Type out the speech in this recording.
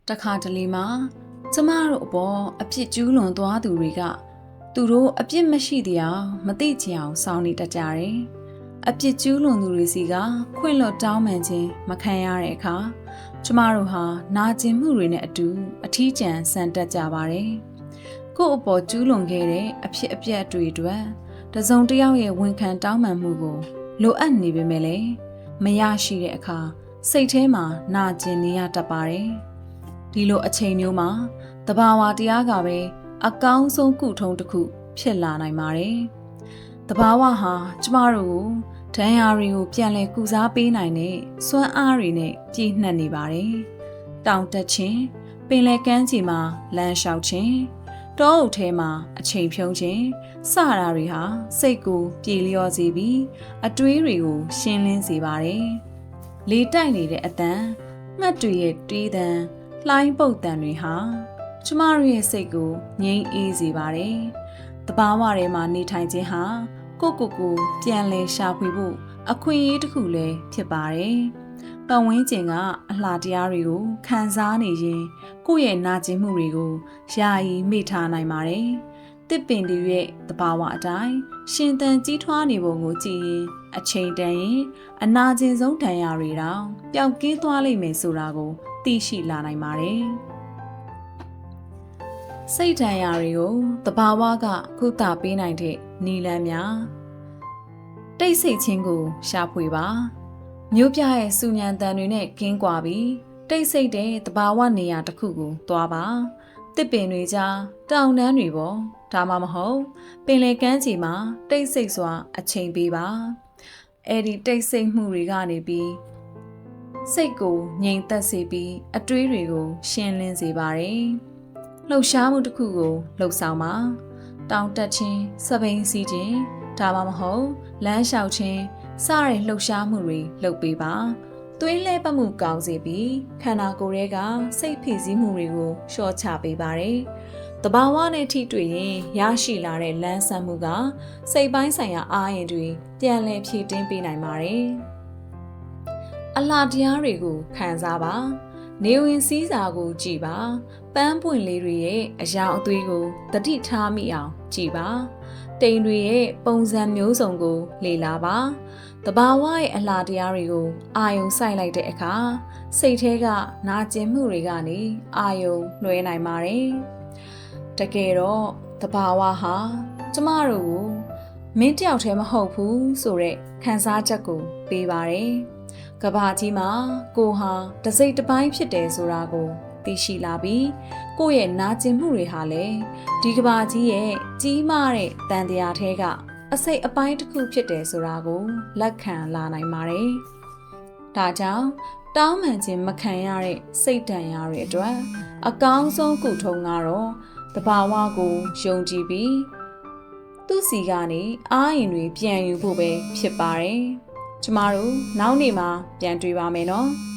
တခါတလေမှာကျမတို့အပေါ်အပြစ်ကျူးလွန်သွားသူတွေကသူတို့အပြစ်မရှိတရားမသိချင်အောင်စောင့်နေတတ်ကြတယ်။အပြစ်ကျူးလွန်သူတွေစီကခွင့်လွတ်တောင်းပန်ခြင်းမခံရတဲ့အခါကျမတို့ဟာနာကျင်မှုတွေနဲ့အတူအထီးကျန်ဆန်တက်ကြပါတယ်။ကိုယ့်အပေါ်ကျူးလွန်ခဲ့တဲ့အဖြစ်အပျက်တွေအတွက်တစုံတစ်ယောက်ရဲ့ဝန်ခံတောင်းပန်မှုကိုလိုအပ်နေပေမဲ့လည်းမရရှိတဲ့အခါစိတ်ထဲမှာနာကျင်နေရတတ်ပါတယ်။ဒီလိုအချိန်မျိုးမှာတဘာဝတရားကပဲအကောင်းဆုံးကုထုံးတစ်ခုဖြစ်လာနိုင်ပါတယ်။တဘာဝဟာကျမတို့ကိုဒဏ်ရာတွေကိုပြန်လည်ကုစားပေးနိုင်တဲ့စွမ်းအားတွေနဲ့ပြည့်နှက်နေပါတယ်။တောင်တက်ခြင်းပင်လယ်ကမ်းခြေမှာလမ်းလျှောက်ခြင်းတောအုပ်ထဲမှာအချိန်ဖြုံးခြင်းစတာတွေဟာစိတ်ကိုပြေလျော်စေပြီးအတွေးတွေကိုရှင်းလင်းစေပါတယ်။လေတိုက်နေတဲ့အတန်ငှက်တွေရဲ့တွေးသံလှိုင်းပုတ်တံတွေဟာကျမတို့ရဲ့စိတ်ကိုငြိမ်းအေးစေပါတယ်။တဘာဝထဲမှာနေထိုင်ခြင်းဟာကိုပြန်လည်ရှာဖွေဖို့အခွင့်အရေးတစ်ခုလည်းဖြစ်ပါတယ်။ပတ်ဝန်းကျင်ကအလှတရားတွေကိုခံစားနေရင်ကိုယ့်ရဲ့နာကျင်မှုတွေကိုယာယီမေ့ထားနိုင်ပါတယ်။တစ်ပင်တွေရဲ့တဘာဝအတိုင်းရှင်သန်ကြီးထွားနေပုံကိုကြည့်ရင်အချိန်တန်ရင်အနာကျင်ဆုံးဒဏ်ရာတွေတောင်ပျောက်ကင်းသွားလိမ့်မယ်ဆိုတာကိုသိရှိလာနိုင်ပါတယ်။စိတ်ဒဏ်ရာတွေကိုတဘာဝကကုသပေးနိုင်တဲ့နည်းလမ်းများတိတ်ဆိတ်ခြင်းကိုရှာဖွေပါမျိုးပြရဲ့စူညံတန်တွေနဲ့ကင်းကွာပြီးတိတ်ဆိတ်တဲ့တဘာဝနေရာတစ်ခုကိုသွားပါတစ်ပင်တွေကြားတောင်တန်းတွေပေါ်ဒါမှမဟုတ်ပင်လယ်ကမ်းခြေမှာတိတ်ဆိတ်စွာအချိန်ပေးပါအဲ့ဒီတိတ်ဆိတ်မှုတွေကနေပြီးစိတ်ကိုငြိမ်သက်စေပြီးအတွေးတွေကိုရှင်းလင်းစေပါတယ်လှုပ်ရှားမှုတစ်ခုကိုလှုပ်ဆောင်ပါတောင်တက်ခြင်းစပိန်စီးခြင်းဒါမှမဟုတ်လမ်းလျှောက်ခြင်းစတဲ့လှုပ်ရှားမှုတွေလုပ်ပေးပါသွေးလဲပတ်မှုကောင်းစေပြီးခန္ဓာကိုယ်ရဲ့ကစိတ်ဖိစီးမှုတွေကိုလျှော့ချပေးပါတယ်တဘာဝနဲ့ထိတွေ့ရင်ရရှိလာတဲ့လမ်းဆန်းမှုကစိတ်ပိုင်းဆိုင်ရာအားရင်တွေပြန်လည်ဖြည့်တင်းပေးနိုင်ပါတယ်အလှတရားတွေကိုခံစားပါနေဝင်စည်းစာကိုကြည်ပါပန်းပွင့်လေးတွေရဲ့အယောင်အသွေးကိုတတိထားမိအောင်ကြည်ပါတိမ်တွေရဲ့ပုံစံမျိုးစုံကိုလေ့လာပါတဘာဝရဲ့အလှတရားတွေကိုအာယုံစိုက်လိုက်တဲ့အခါစိတ်ထဲကနာကျင်မှုတွေကနေအာယုံလွှဲနိုင်ပါတယ်တကယ်တော့တဘာဝဟာကျမတို့ကိုမင်းတယောက်တည်းမဟုတ်ဘူးဆိုတဲ့ခံစားချက်ကိုပေးပါတယ်ကဘာကြီးမှာကိုဟာတစိတ်တစ်ပိုင်းဖြစ်တယ်ဆိုတာကိုသိရှိလာပြီးကိုယ့်ရဲ့နာကျင်မှုတွေဟာလည်းဒီကဘာကြီးရဲ့ကြီးမားတဲ့တန်တရားထဲကအစိတ်အပိုင်းတစ်ခုဖြစ်တယ်ဆိုတာကိုလက်ခံလာနိုင်ပါတယ်။ဒါကြောင့်တောင်းပန်ခြင်းမခံရတဲ့စိတ်ဒဏ်ရာတွေအတွက်အကောင်းဆုံးကုထုံးကတော့တဘာဝကိုယုံကြည်ပြီးသူ့စီကနေအားရင်တွေပြန်ယူဖို့ပဲဖြစ်ပါတယ်။ကျမတို့နောက်နေ့မှာပြန်တွေ့ပါမယ်နော်။